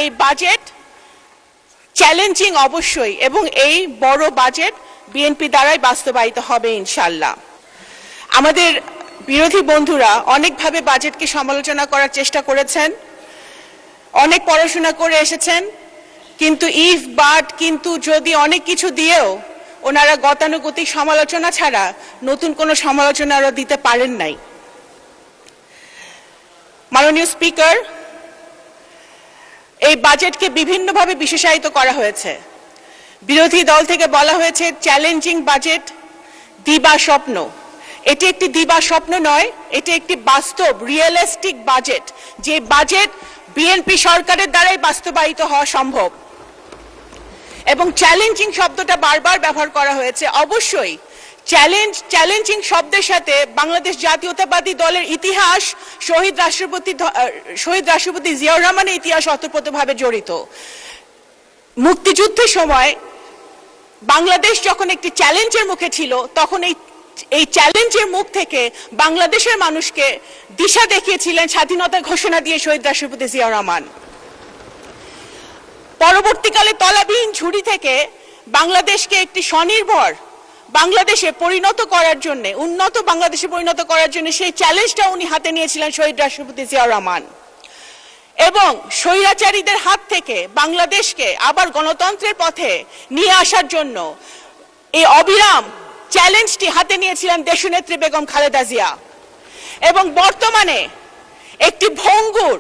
এই budget challenging অবশ্যই, এবং এই বড় বাজেট বিএনপি দ্বারাই বাস্তবায়িত হবে ইনশাআল্লাহ। আমাদের বিরোধী বন্ধুরা অনেকভাবে বাজেটকে সমালোচনা করার চেষ্টা করেছেন, অনেক পড়াশোনা করে এসেছেন, কিন্তু ইফ বাট কিন্তু যদি অনেক কিছু দিয়েও ওনারা গতানুগতিক সমালোচনা ছাড়া নতুন কোনো সমালোচনা আরও দিতে পারেন নাই। মাননীয় স্পিকার, এই বাজেটকে বিভিন্নভাবে বিশেষায়িত করা হয়েছে। বিরোধী দল থেকে বলা হয়েছে চ্যালেঞ্জিং বাজেট, দিবা স্বপ্ন। এটি একটি দিবা স্বপ্ন নয়, এটি একটি বাস্তব রিয়েলিস্টিক বাজেট, যে বাজেট বিএনপি সরকারের দ্বারাই বাস্তবায়িত হওয়া সম্ভব। এবং চ্যালেঞ্জিং শব্দটা বারবার ব্যবহার করা হয়েছে। অবশ্যই চ্যালেঞ্জিং শব্দের সাথে বাংলাদেশ জাতীয়তাবাদী দলের ইতিহাস, শহীদ রাষ্ট্রপতি জিয়াউর রহমানের ইতিহাস ওতপ্রোতভাবে জড়িত। মুক্তিযুদ্ধের সময় বাংলাদেশ যখন একটি চ্যালেঞ্জের মুখে ছিল, তখন এই চ্যালেঞ্জের মুখ থেকে বাংলাদেশের মানুষকে দিশা দেখিয়েছিলেন স্বাধীনতা ঘোষণা দিয়ে শহীদ রাষ্ট্রপতি জিয়াউর রহমান। পরবর্তীকালে তলাবিহীন ঝুড়ি থেকে বাংলাদেশকে একটি স্বনির্ভর বাংলাদেশে পরিণত করার জন্য, উন্নত বাংলাদেশে পরিণত করার জন্য সেই চ্যালেঞ্জটা উনি হাতে নিয়েছিলেন শহীদ রাষ্ট্রপতি জিয়াউর রহমান। এবং স্বৈরাচারীদের হাত থেকে বাংলাদেশকে আবার গণতন্ত্রের পথে নিয়ে আসার জন্য এই অবিরাম চ্যালেঞ্জটি হাতে নিয়েছিলেন দেশনেত্রী বেগম খালেদা জিয়া। এবং বর্তমানে একটি ভঙ্গুর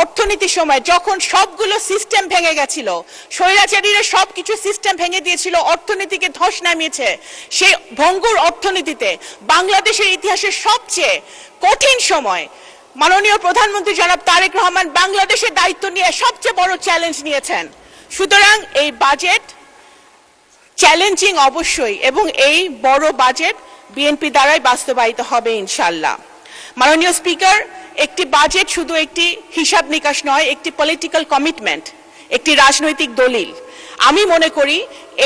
অর্থনীতির সময় যখন সবগুলো সিস্টেম ভেঙে গেছিল, স্বৈরাচারীরা সবকিছু সিস্টেম ভেঙে দিয়েছিল, অর্থনীতিকে ধস নামিয়েছে, সেই ভঙ্গুর অর্থনীতিতে বাংলাদেশের ইতিহাসের সবচেয়ে কঠিন সময় মাননীয় প্রধানমন্ত্রী জনাব তারেক রহমান বাংলাদেশের দায়িত্ব নিয়ে সবচেয়ে বড় চ্যালেঞ্জ নিয়েছেন। সুতরাং এই বাজেট চ্যালেঞ্জিং অবশ্যই, এবং এই বড় বাজেট বিএনপি দ্বারাই বাস্তবায়িত হবে ইনশাআল্লাহ। মাননীয় স্পিকার, একটি বাজেট শুধু একটি হিসাব নিকাশ নয়, একটি পলিটিক্যাল কমিটমেন্ট, একটি রাজনৈতিক দলিল। আমি মনে করি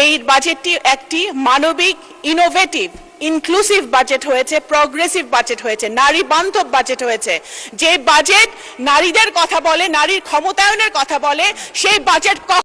এই বাজেটটি একটি মানবিক, ইনোভেটিভ, ইনক্লুসিভ বাজেট হয়েছে, প্রগ্রেসিভ বাজেট হয়েছে, নারী বান্ধব বাজেট হয়েছে। যে বাজেট নারীদের কথা বলে, নারীর ক্ষমতায়নের কথা বলে, সেই বাজেট